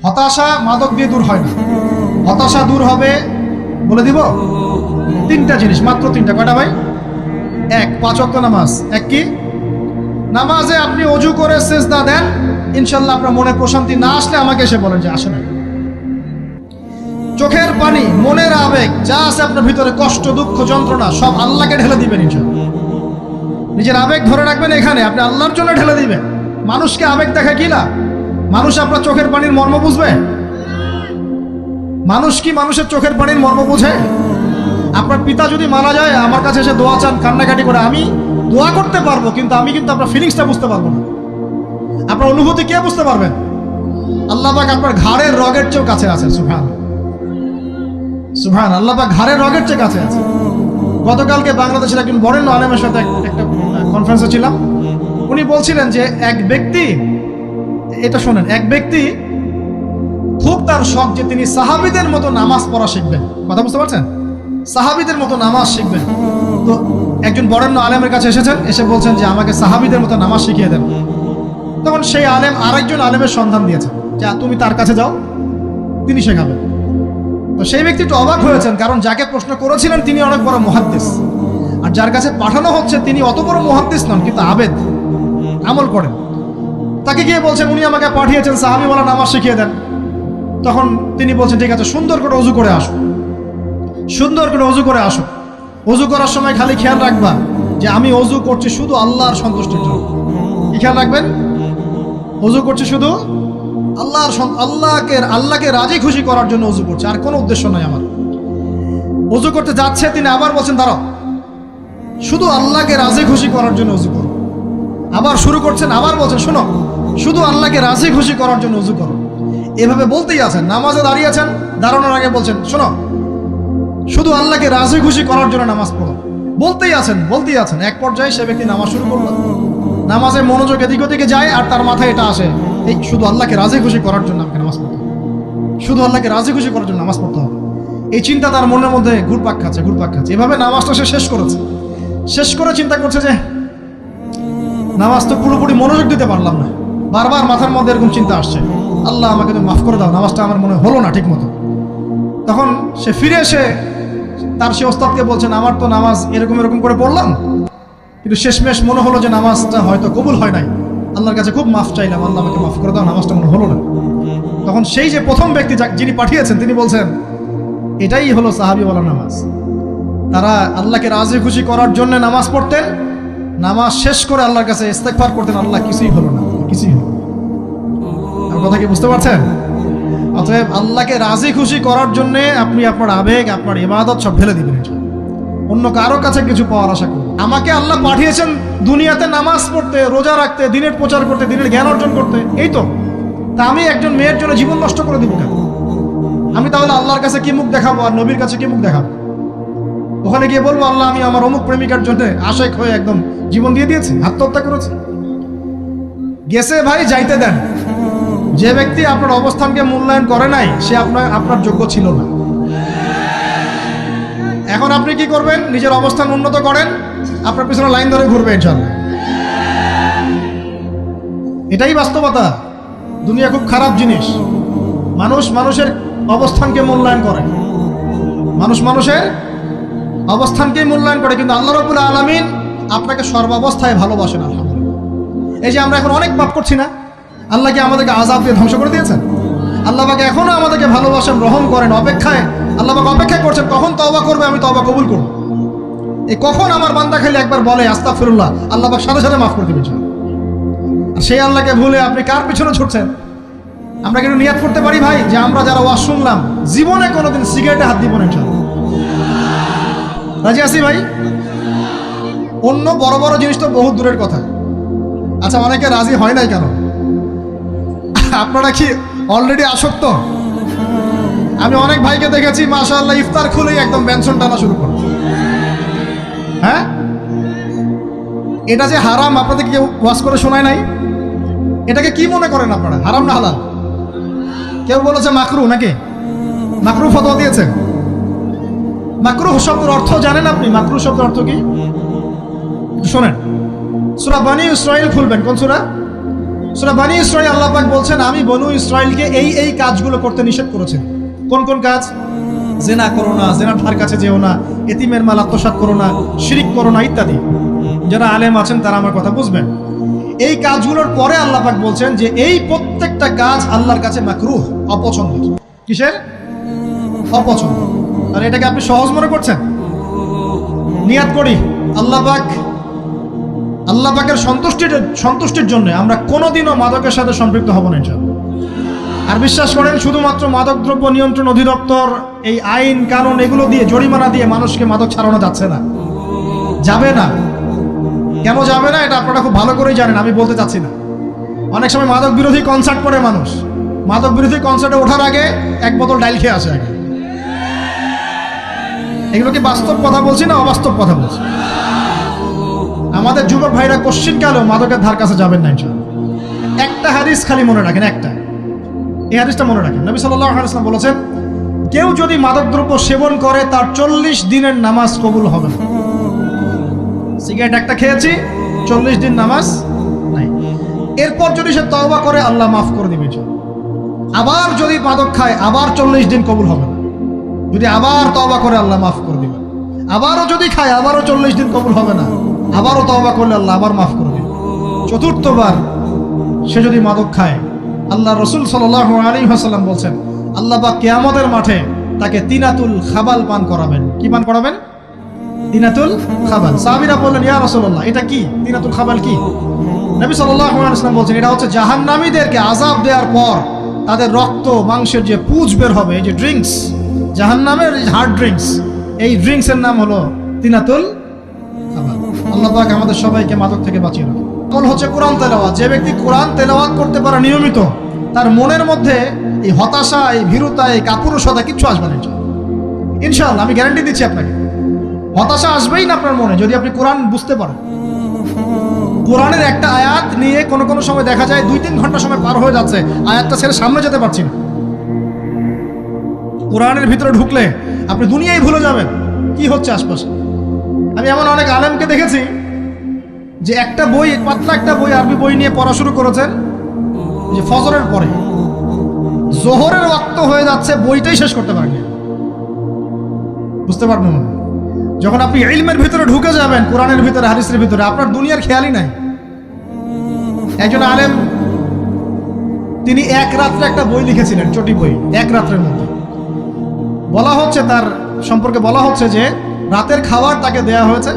হতাশা মাদক দিয়ে দূর হয় না। হতাশা দূর হবে, বলে দিব, তিনটা জিনিস, মাত্র তিনটা। কয়টা ভাই? এক, 5 ওয়াক্ত নামাজ। এক কি? নামাজে আপনি অজু করে সিজদা দেন, ইনশাল্লাহ আপনার মনে প্রশান্তি না আসলে আমাকে এসে বলেন যে আসে না। চোখের পানি, মনের আবেগ যা আছে আপনার ভিতরে, কষ্ট, দুঃখ, যন্ত্রণা, সব আল্লাহকে ঢেলে দিবেন ইনশাল্লাহ। নিজের আবেগ ধরে রাখবেন এখানে, আপনি আল্লাহর জন্য ঢেলে দিবেন। মানুষকে আবেগ দেখা কি না? মানুষ আপনার চোখের পানির মর্ম বুঝবে? মানুষ কি মানুষের চোখের পানির মর্ম বুঝে? আপনার পিতা যদি মারা যায়, আমার কাছে এসে দোয়া চান কান্নাকাটি করে, আমি দোয়া করতে পারবো, কিন্তু আমি কিন্তু আপনার ফিলিংসটা বুঝতে পারবো না। আপনার অনুভূতি কে বুঝতে পারবেন? আল্লাহ পাক আপনার ঘাড়ের রগের চেয়েও কাছে আছে। সুবহান সুবহান, আল্লাহ পাক ঘাড়ের রগের চেয়ে কাছে আছে। গতকালকে বাংলাদেশের একজন বরেণ্য আলেমের সাথে একটা কনফারেন্সে ছিলাম। উনি বলছিলেন যে এক ব্যক্তি, এটা শোনেন, এক ব্যক্তি খুব তার শখ যে তিনি সাহাবীদের মতো নামাজ পড়া শিখবেন। কথা বুঝতে পারছেন? সাহাবীদের মতো নামাজ শিখবেন। তো একজন বরেণ্য আলেমের কাছে এসেছেন, এসে বলছেন যে আমাকে সাহাবীদের মতো নামাজ শিখিয়ে দেন। তখন সেই আলেম আরেকজন আলেমের সন্ধান দিয়েছেন, যে তুমি তার কাছে যাও, তিনি শেখাবেন। তো সেই ব্যক্তি একটু অবাক হয়েছেন, কারণ যাকে প্রশ্ন করেছিলেন তিনি অনেক বড় মুহাদ্দিস, আর যার কাছে পাঠানো হচ্ছে তিনি অত বড় মুহাদ্দিস নন, কিন্তু আবেদ, আমল করেন। তাকে গিয়ে বলছেন উনি আমাকে পাঠিয়েছেন সাহাবী বলা নামাজ শিখিয়ে দেন। তখন তিনি বলছেন ঠিক আছে, সুন্দর করে অজু করে আসো, সুন্দর করে অজু করে আসো। অজু করার সময় খালি খেয়াল রাখবা যে আমি অজু করছি শুধু আল্লাহর সন্তুষ্টির জন্য। কি খেয়াল রাখবেন? অজু করছি শুধু আল্লাহকে রাজি খুশি করার জন্য অজু করছে, আর কোনো উদ্দেশ্য নাই আমার। অজু করতে যাচ্ছে, তিনি আবার বলছেন দাঁড়াও, শুধু আল্লাহকে রাজি খুশি করার জন্য অজু করো। আবার শুরু করছেন, আবার বলছেন শোনো, শুধু আল্লাহকে রাজি খুশি করার জন্য অজু করো। এভাবে বলতেই আছেন। নামাজে দাঁড়িয়েছেন, দাঁড়ানোর আগে বলছেন শোনো, শুধু আল্লাহকে রাজি খুশি করার জন্য নামাজ পড়ো। বলতেই আছেন। এক পর্যায়ে সে ব্যক্তি নামাজ শুরু করলো। নামাজে মনোযোগ এদিক ওদিকে যায়, আর তার মাথায় এটা আসে, এই শুধু আল্লাহকে রাজি খুশি করার জন্য আমাকে নামাজ পড়তে হবে, শুধু আল্লাহকে রাজি খুশি করার জন্য নামাজ পড়তে হবে। এই চিন্তা তার মনের মধ্যে ঘুরপাক খাচ্ছে। এভাবে নামাজটা সে শেষ করেছে। শেষ করে চিন্তা করছে যে নামাজ তো পুরোপুরি মনোযোগ দিতে পারলাম না। বারবার মাথার মধ্যে এরকম চিন্তা আসছে, আল্লাহ আমাকে তো মাফ করে দাও, নামাজটা আমার মনে হলো না ঠিক মতো। তখন সে ফিরে এসে তার সে ওস্তাদকে বলছেন আমার তো নামাজ এরকম করে পড়লাম, কিন্তু শেষমেশ মনে হলো যে নামাজটা হয়তো কবুল হয় নাই, আল্লাহর কাছে খুব মাফ চাইলাম, আল্লাহ আমাকে মাফ করে দাও, নামাজটা মনে হলো না। তখন সেই যে প্রথম ব্যক্তি যিনি পাঠিয়েছেন তিনি বলছেন এটাই হলো সাহাবীওয়ালা নামাজ। তারা আল্লাহকে রাজি খুশি করার জন্য নামাজ পড়তেন, নামাজ শেষ করে আল্লাহর কাছে ইস্তেগফার করতেন, আল্লাহ কিছুই হলো না, কিছুই হলো। আমার কথা কি বুঝতে পারছেন? অতএব আল্লাহকে রাজি খুশি করার জন্য আপনি আপনার আবেগ, আপনার ইবাদত সব ফেলে দিবেন, অন্য কারো কাছে কিছু পাওয়ার আশা করুন। আমাকে আল্লাহ পাঠিয়েছেন দুনিয়াতে নামাজ পড়তে, রোজা রাখতে, দিনের প্রচার করতে, দিনের জ্ঞান অর্জন করতে, এই তো। তা আমি একজন মেয়ের জন্য জীবন নষ্ট করে দিব কেন? আমি তাহলে আল্লাহর কাছে কি মুখ দেখাবো, আর নবীর কাছে কি মুখ দেখাবো? ওখানে গিয়ে বলবো আল্লাহ আমি আমার অমুক প্রেমিকার জন্য আশেক হয়ে একদম জীবন দিয়ে দিয়েছি, আত্মহত্যা করেছি। গেছে ভাই, যাইতে দেন। যে ব্যক্তি আপনার অবস্থানকে মূল্যায়ন করে নাই, সে আপনার যোগ্য ছিল না। এখন আপনি কি করবেন? নিজের অবস্থান উন্নত করেন, আপনার পিছনে লাইন ধরে ঘুরবে ইনশাআল্লাহ। এটাই বাস্তবতা। দুনিয়া খুব খারাপ জিনিস। মানুষের অবস্থানকে মূল্যায়ন করে, মানুষের অবস্থানকেই মূল্যায়ন করে, কিন্তু আল্লাহ রাব্বুল আলামিন আপনাকে সর্বাবস্থায় ভালোবাসেন। আলহামদুলিল্লাহ। এই যে আমরা এখন অনেক পাপ করছি না, আল্লাহ কি আমাদেরকে আযাব দিয়ে ধ্বংস করে দিয়েছেন? আল্লাহ পাক এখনো আমাদেরকে ভালোবাসেন, রহম করেন, আল্লাহ পাক অপেক্ষা করছেন কখন তওবা করবে, আমি তওবা কবুল করব। এই কখন আমার বান্দা খালি একবার বলে আস্তাগফিরুল্লাহ, আল্লাহ পাক সাথে সাথে মাফ করে দিবেন। আর সেই আল্লাহকে ভুলে আপনি কার পিছনে ছুটছেন? আমরা কিন্তু নিয়াত করতে পারি ভাই যে আমরা যারা ওয়াজ শুনলাম জীবনে কোনোদিন সিগারেটে হাত দিব না ইনশাআল্লাহ। রাজি আছি ভাই? অন্য বড় বড় জিনিস তো বহুত দূরের কথা। আচ্ছা, অনেকে রাজি হয় নাই কেন? আপনারা কি অলরেডি আসক্ত? আমি অনেক ভাইকে দেখেছি মাশাআল্লাহ ইফতার খুলেই একদম বেনসন টানা শুরু করে। হ্যাঁ, এটা যে হারাম আপনাদের কেউ ওয়াজ করে শোনায় নাই? এটাকে কি মনে করেন আপনারা, হারাম না হালাল? কেউ বলেছে মাকরু, নাকি মাকরু ফতোয়া দিয়েছে? মাকরু শব্দের অর্থ জানেন আপনি? মাকরু শব্দের অর্থ কি শোনেন। সূরা বনী ইসরাঈল খুলবেন। কোন সূরা? সূরা বনী ইসরাঈল আল্লাহ পাক বলছেন, আমি বনু ইসরাঈলকে এই কাজগুলো করতে নিষেধ করেছেন। কোন কোন কাজ? জেনা করো না, জেনার ধার কাছে যেও না, এতিমের মাল আত্মসাৎ করো না, শিরিক করো না ইত্যাদি। যারা আলেম আছেন তারা আমার কথা বুঝবেন। এই কাজগুলোর পরে আল্লাহ পাক বলছেন যে এই প্রত্যেকটা কাজ আল্লাহর কাছে মাকরুহ, অপছন্দের। কিসের? অপছন্দ। আর এটাকে আপনি সহজ মনে করছেন? নিয়াত করি আল্লাহ পাকের সন্তুষ্টির জন্য আমরা কোনোদিনও মাদকের সাথে সম্পৃক্ত হব না ইনশাআল্লাহ। আর বিশ্বাস করেন, শুধুমাত্র মাদকদ্রব্য নিয়ন্ত্রণ অধিদপ্তর এই আইন কানুন এগুলো দিয়ে, জরিমানা দিয়ে মানুষকে মাদক ছাড়ানো যাচ্ছে না, যাবে না। কেন যাবে না এটা আপনারা খুব ভালো করেই জানেন, আমি বলতে চাচ্ছি না। অনেক সময় মাদক বিরোধী কনসার্ট করে মানুষ, মাদক বিরোধী কনসার্টে ওঠার আগে এক বোতল ডাইল খেয়ে আসে আগে। এগুলো কি বাস্তব কথা বলছি না অবাস্তব কথা বলছি? আমাদের যুবক ভাইরা কোশ্চিন কালেও মাদকের ধার কাছে যাবেন না ইনশাআল্লাহ। একটা হাদিস খালি মনে রাখেন, একটা, এই হাদিসটা মনে রাখেন। নবী সাল্লাল্লাহু আলাইহি ওয়াসাল্লাম বলেছেন, কেউ যদি মাদকদ্রব্য সেবন করে তার 40 দিনের নামাজ কবুল হবে না। সিগারেট একটা খেয়েছি, 40 দিন নামাজ নাই। এরপর যদি সে তওবা করে আল্লাহ মাফ করে দিবে। আবার যদি মাদক খায় আবার 40 দিন কবুল হবে না। যদি আবার তওবা করে আল্লাহ মাফ করে দিবে। আবারও যদি খায় আবারও 40 দিন কবুল হবে না। আবারও তওবা করলে আল্লাহ আবার মাফ করে দিবে। চতুর্থবার সে যদি মাদক খায়, আল্লাহ রাসূল সাল্লাল্লাহু আলাইহি ওয়াসাল্লাম বলছেন, আল্লাহ পাক কিয়ামতের মাঠে তাকে তিনাতুল খাবাল পান করাবেন। কি পান করাবেন? তিনাতুল খাবাল। সাহাবীরা বললেন, ইয়া রাসূলুল্লাহ, এটা কি তিনাতুল খাবাল? কি? নবী সাল্লাল্লাহু আলাইহি ওয়াসাল্লাম বলছেন, এটা হচ্ছে জাহান্নামীদেরকে আযাব দেওয়ার পর তাদের রক্ত মাংসের যে পুঁজ বের হবে, এই যে ড্রিঙ্কস, জাহান্নামের হার্ড ড্রিঙ্কস, এই ড্রিঙ্কসের নাম হলো তিনাতুল খাবাল। আল্লাহ পাক আমাদের সবাইকে মাদক থেকে বাঁচিয়ে রাখুন। আমল হচ্ছে কোরআন তেলাওয়াত। যে ব্যক্তি কোরআন তেলাওয়াত করতে পারে নিয়মিত, তার মনের মধ্যে এই হতাশা, এই ভীরুতা, এই কাপুরুষতা কিচ্ছু আসবে না ইনশাআল্লাহ। আমি গ্যারান্টি দিচ্ছি আপনাকে, হতাশা আসবেই না আপনার মনে যদি আপনি কোরআন বুঝতে পারেন। কোরআনের একটা আয়াত নিয়ে কোনো সময় দেখা যায় 2-3 ঘন্টা সময় পার হয়ে যাচ্ছে, আয়াতটা ছেড়ে সামনে যেতে পারছি না। কোরআনের ভিতরে ঢুকলে আপনি দুনিয়ায় ভুলে যাবেন কি হচ্ছে আশপাশে। আমি এমন অনেক আলেমকে দেখেছি যে একটা বই, পাতলা একটা বই, আরবি বই নিয়ে পড়া শুরু করেছেন, যে ফজরের পরে জোহরের ওয়াক্ত হয়ে যাচ্ছে, বইটাই শেষ করতে পারেনি। বুঝতে পারবেন না? যখন আপনি ইলমের ভিতরে ঢুকে যাবেন, কোরআনের ভিতরে, হাদিসের ভিতরে, আপনার দুনিয়ার খেয়ালই নাই। একজন আলেম, তিনি এক রাত্রে একটা বই লিখেছিলেন, চটি বই, এক রাত্রের মধ্যে। বলা হচ্ছে, তার সম্পর্কে বলা হচ্ছে যে রাতের খাবার তাকে দেয়া হয়েছে,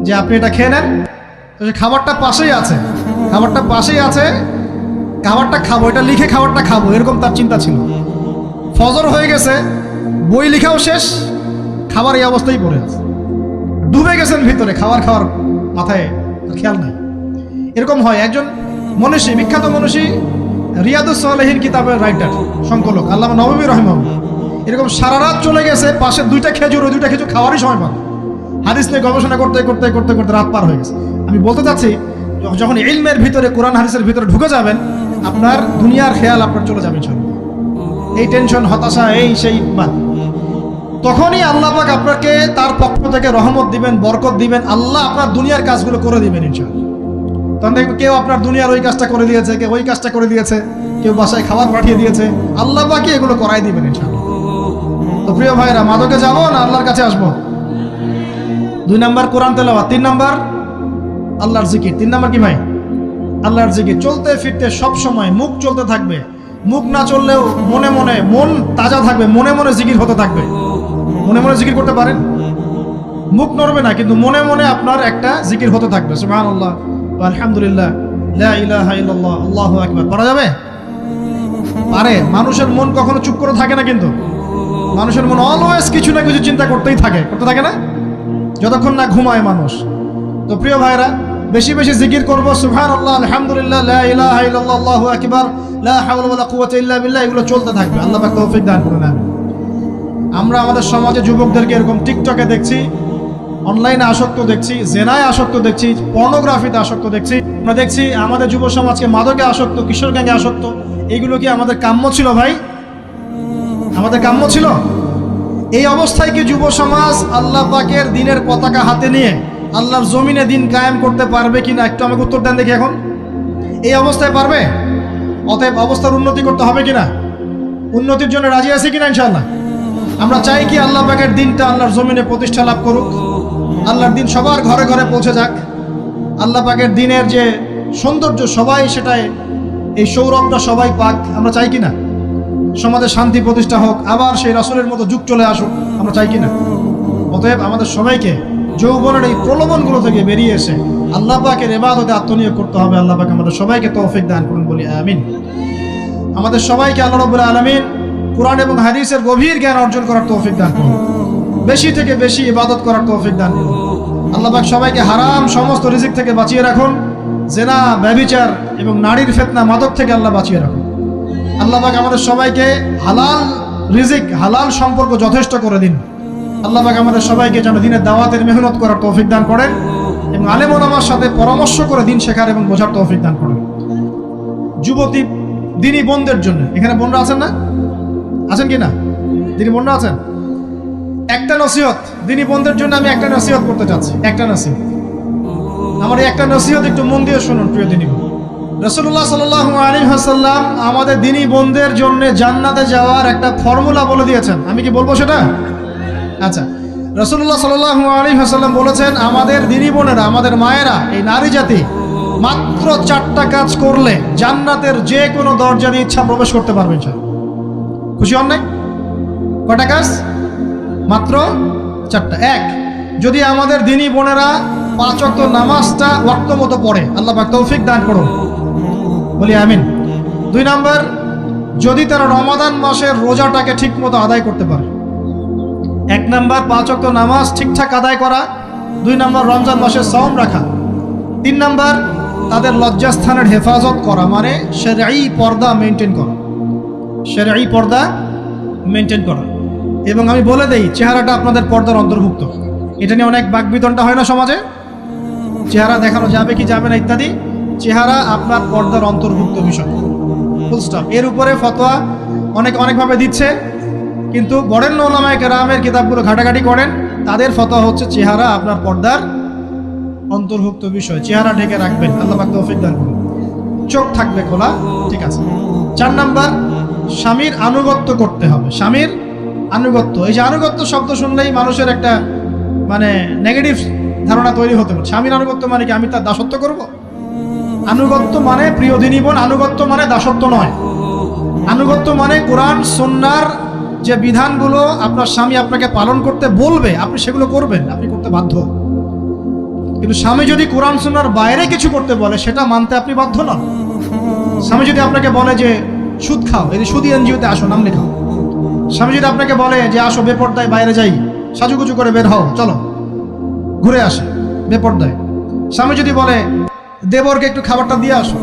যে আপনি এটা খেয়ে নেন। তো সে খাবারটা পাশেই আছে, খাবারটা খাবো, এটা লিখে খাবারটা খাবো, এরকম তার চিন্তা ছিল। ফজর হয়ে গেছে, বই লিখাও শেষ, খাবার এই অবস্থায় পড়ে আছে, ডুবে গেছেন ভিতরে, খাওয়ার মাথায় খেয়াল নাই। এরকম হয়। একজন মনীষী, বিখ্যাত মনীষী, রিয়াদুস সালেহিন কিতাবের রাইটার, সংকলক আল্লামা নববী রাহিমাহুল্লাহ, এরকম সারা রাত চলে গেছে, পাশে 2টা খেজুর, ওই 2টা খেজুর খাওয়ারই সময় পান। হাদিস নিয়ে গবেষণা করতে রাত পার হয়ে গেছে। আমি বলতে চাচ্ছি, যখন ইলমের ভিতরে, কোরআন হাদিসের ভিতরে ঢুকে যাবেন, আপনার দুনিয়ার খেয়াল আপনার চলে যাবে। এই টেনশন, হতাশা, এই সেই বাদ, তখনই আল্লাহ পাক আপনাকে তার পক্ষ থেকে রহমত দিবেন, বরকত দিবেন। আল্লাহ আপনার দুনিয়ার কাজগুলো করে দিবেন ইনশাআল্লাহ। তখন দেখবেন কেউ আপনার দুনিয়ার ওই কাজটা করে দিয়েছে, কেউ ওই কাজটা করে দিয়েছে, কেউ বাসায় খাবার পাঠিয়ে দিয়েছে, আল্লাহ পাকই এগুলো করাই দিবেন ইনশাআল্লাহ। তো প্রিয় ভাইরা, মাদকে যাবো না আল্লাহর কাছে আসবো? 2 নাম্বার কোরআন তেলাওয়াত, 3 নাম্বার আল্লাহর জিকির। 3 নাম্বার কি ভাই? আল্লাহর জিকির। চলতে ফিরতে সব সময় মুখ চলতে থাকবে, মুখ না চললেও মনে মনে মন তাজা থাকবে, মনে মনে জিকির হতে থাকবে। মনে মনে জিকির করতে পারেন, মুখ নড়বে না, কিন্তু মনে মনে আপনার একটা জিকির হতে থাকবে। সুবহানাল্লাহ, আলহামদুলিল্লাহ, লা ইলাহা ইল্লাল্লাহ, আল্লাহু আকবার। পারা যাবে? পারে। মানুষের মন কখনো চুপ করে থাকে না, কিন্তু মানুষের মন অলওয়েজ কিছু না কিছু চিন্তা করতে থাকে না, যতক্ষণ না ঘুমায় মানুষ। তো প্রিয় ভাইরা, বেশি বেশি জিকির করব, সুবহানাল্লাহ, আলহামদুলিল্লাহ, লা ইলাহা ইল্লাল্লাহ, আল্লাহু আকবার, লা হাওলা ওয়ালা কুওয়াতা ইল্লা বিল্লাহ, এগুলো চলতে থাকবে। আল্লাহ পাক তৌফিক দান করুন। আমরা আমাদের সমাজে যুবকদেরকে এরকম টিকটকে দেখছি, অনলাইনে আসক্ত দেখছি, জেনায় আসক্ত দেখছি, পর্নোগ্রাফিতে আসক্ত দেখছি। আমরা দেখছি আমাদের যুব সমাজকে মাদকে আসক্ত, কিশোর গ্যাংয়ে আসক্ত। এইগুলো কি আমাদের কাম্য ছিল ভাই? আমাদের কাম্য ছিল? এই অবস্থায় কি যুব সমাজ আল্লাহ পাকের দ্বীনের পতাকা হাতে নিয়ে আল্লাহর জমিনে দিন কায়েম করতে পারবে কিনা? একটু আমাকে উত্তর দেন দেখি। এখন এই অবস্থায় পারবে? অতএব অবস্থার উন্নতি করতে হবে কিনা? উন্নতির জন্য রাজি আছি কিনা ইনশাআল্লাহ? আমরা চাই কি আল্লাহ পাকের দিনটা আল্লাহর জমিনে প্রতিষ্ঠা লাভ করুক, আল্লাহর দিন সবার ঘরে ঘরে পৌঁছে যাক, আল্লাহ পাকের দিনের যে সৌন্দর্য সবাই সেটাই, এই সৌরভটা সবাই পাক। আমরা চাই কিনা? সমাজে শান্তি প্রতিষ্ঠা হোক, আবার সেই রাসূলের মতো যুগ চলে আসুক, আমরা চাই কিনা? অতএব আমাদের সবাইকে যৌবনের এই প্রলোভনগুলো থেকে বেরিয়ে এসে আল্লাহ পাকের ইবাদতে আত্মনিয়োগ করতে হবে। আল্লাহ পাক আমাদের সবাইকে তৌফিক দান করুন, বলি আমিন। আমাদের সবাইকে আল্লাহ রাব্বুল আলামিন কুরআন এবং হাদিসের গভীর জ্ঞান অর্জন করার তৌফিক দান করুন, বেশি থেকে বেশি ইবাদত করার তৌফিক দান করুন। আল্লাহ পাক সবাইকে হারাম সমস্ত রিজিক থেকে বাঁচিয়ে রাখুন, জেনা, ব্যভিচার এবং নারীর ফিতনা, মাদক থেকে আল্লাহ বাঁচিয়ে রাখুন। আল্লাহ পাক আমাদের সবাইকে হালাল রিজিক, হালাল সম্পর্ক যথেষ্ট করে দিন। আল্লাহ পাক আমাদের সবাইকে যেন দিনের দাওয়াতের মেহনত করার তৌফিক দান করেন এবং আলেম ওলামার সাথে পরামর্শ করে দিন শেখার এবং বোঝার তৌফিক দান করেন। যুবতী দিনী বোনদের জন্য, এখানে বোনরা আছেন না? আছেন কি না? দিনী বোনরা আছেন? একটা নসিহত দিনী বোনদের জন্য আমি একটা নসিহত করতে চাচ্ছি, একটা নসিহত। আমার এই একটা নসিহত একটু মন দিয়ে শুনুন প্রিয় দিনী বোন। রাসূলুল্লাহ সাল্লাল্লাহু আলাইহি ওয়াসাল্লাম আমাদের দিনী বোনদের জন্য জান্নাতে যাওয়ার একটা ফর্মুলা বলে দিয়েছেন। আমি কি বলবো সেটা? আচ্ছা, রাসূলুল্লাহ সাল্লাল্লাহু আলাইহি ওয়াসাল্লাম বলেছেন আমাদের দিনী বোনেরা, আমাদের মায়েরা, এই নারী জাতি মাত্র 4টা কাজ করলে জান্নাতের যে কোনো দরজা দিয়ে ইচ্ছা প্রবেশ করতে পারবে। খুশি হন নাই? কয়টা কাজ? মাত্র 4টা। এক, যদি আমাদের দিনী বোনেরা 5 ওয়াক্ত নামাজটা ওয়াক্ত মতো পড়ে, আল্লাহ পাক তৌফিক দান করুন, বলি আমিন। 2 নাম্বার, যদি তারা রমাদান মাসের রোজাটাকে ঠিক মতো আদায় করতে পারে। 1 নাম্বার 5 ওয়াক্ত নামাজ ঠিকঠাক আদায় করা, 2 নাম্বার রমজান মাসের সওম রাখা, 3 নাম্বার তাদের লজ্জাস্থানের হেফাজত করা, মানে শরঈ পর্দা মেনটেন করা, শরঈ পর্দা মেনটেন করা। এবং আমি বলে দেই, চেহারাটা আপনাদের পর্দার অন্তর্ভুক্ত। এটা নিয়ে অনেক বাকবিতণ্ডা হয় না সমাজে, চেহারা দেখানো যাবে কি যাবে না ইত্যাদি। চেহারা আপনার পর্দার অন্তর্ভুক্ত বিষয়, ফুল স্টপ। এর উপরে ফতোয়া অনেকভাবে দিচ্ছে, কিন্তু বরেণ্য উলামায়ে কেরামের কিতাবগুলো ঘাটাঘাটি করেন, তাদের ফতোয়া হচ্ছে চেহারা আপনার পর্দার অন্তর্ভুক্ত বিষয়, চেহারা ঢেকে রাখবেন, আল্লাহ পাক তৌফিক দান করুন। চোখ থাকবে খোলা, ঠিক আছে। 4 নাম্বার, স্বামীর আনুগত্য করতে হবে। স্বামীর আনুগত্য, এই যে আনুগত্য শব্দ শুনলেই মানুষের একটা মানে নেগেটিভ ধারণা তৈরি হতে পারে। স্বামীর আনুগত্য মানে কি আমি তার দাসত্ব করব? আনুগত্য মানে, প্রিয় দিনী বোন, আনুগত্য মানে দাসত্ব নয়। আনুগত্য মানে কোরআন সুন্নাহর যে বিধানগুলো আপনার স্বামী আপনাকে পালন করতে বলবে, আপনি সেগুলো করবেন, আপনি করতে বাধ্য। কিন্তু স্বামী যদি কোরআন সুন্নাহর বাইরে কিছু করতে বলে, সেটা মানতে আপনি বাধ্য নন। স্বামী যদি আপনাকে বলে যে সুদ খাও, এই সুদি এনজিওতে আসো, নাম লেখাও। স্বামী যদি আপনাকে বলে যে আসো বেপর্দায় বাইরে যাই, সাজুগুজু করে বের হও, চলো ঘুরে আসে বেপর্দায়। স্বামী যদি বলে দেবরকে একটু খাবারটা দিয়ে আসো,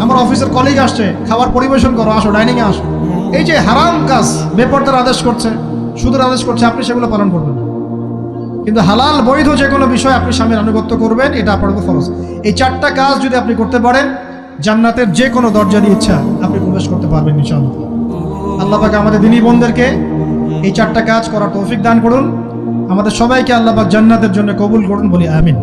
আমার অফিসের কলিগ আসছে, খাবার পরিবেশন করো, আসো ডাইনিংয়ে আসো, এই যে হারাম কাজ, বেপর্দার আদেশ করছে, সুদের আদেশ করছে, আপনি সেগুলো পালন করবেন। কিন্তু হালাল বৈধ যে কোনো বিষয় আপনি স্বামীর আনুগত্য করবেন, এটা আপনার উপর ফরজ। এই 4টা কাজ যদি আপনি করতে পারেন, জান্নাতের যে কোনো দরজা দিয়ে ইচ্ছা আপনি প্রবেশ করতে পারবেন ইনশাআল্লাহ। আল্লাহ পাক আমাদের দিনী বোনদেরকে এই 4টা কাজ করার তৌফিক দান করুন। আমাদের সবাইকে আল্লাহ পাক জান্নাতের জন্য কবুল করুন, বলি আমিন।